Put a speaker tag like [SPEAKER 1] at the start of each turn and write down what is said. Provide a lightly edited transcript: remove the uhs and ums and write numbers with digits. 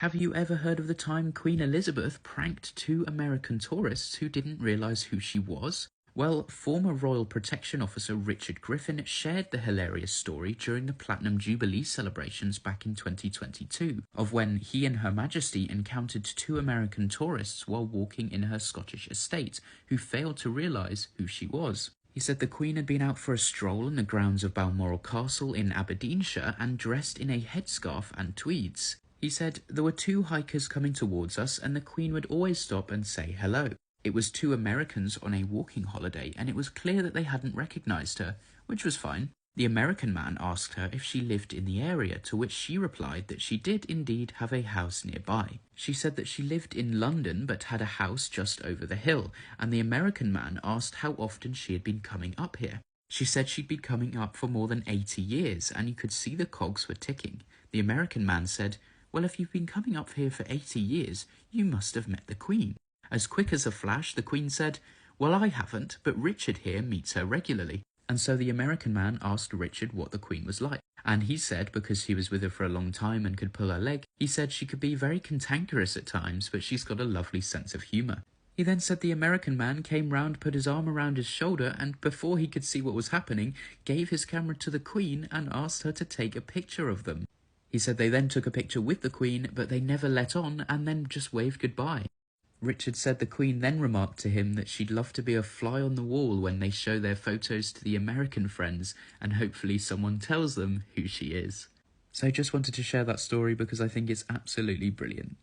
[SPEAKER 1] Have you ever heard of the time Queen Elizabeth pranked two American tourists who didn't realise who she was? Well, former Royal Protection Officer Richard Griffin shared the hilarious story during the Platinum Jubilee celebrations back in 2022, of when he and Her Majesty encountered two American tourists while walking in her Scottish estate, who failed to realise who she was. He said the Queen had been out for a stroll in the grounds of Balmoral Castle in Aberdeenshire and dressed in a headscarf and tweeds. He said, "There were two hikers coming towards us and the Queen would always stop and say hello. It was two Americans on a walking holiday and it was clear that they hadn't recognised her, which was fine. The American man asked her if she lived in the area, to which she replied that she did indeed have a house nearby. She said that she lived in London but had a house just over the hill, and the American man asked how often she had been coming up here. She said she'd been coming up for more than 80 years, and you could see the cogs were ticking. The American man said, 'Well, if you've been coming up here for 80 years, you must have met the Queen.' As quick as a flash, the Queen said, 'Well, I haven't, but Richard here meets her regularly.' And so the American man asked Richard what the Queen was like. And he said, because he was with her for a long time and could pull her leg, he said she could be very cantankerous at times, but she's got a lovely sense of humour. He then said the American man came round, put his arm around his shoulder, and before he could see what was happening, gave his camera to the Queen and asked her to take a picture of them. He said they then took a picture with the Queen, but they never let on and then just waved goodbye. Richard said the Queen then remarked to him that she'd love to be a fly on the wall when they show their photos to the American friends, and hopefully someone tells them who she is. So I just wanted to share that story because I think it's absolutely brilliant.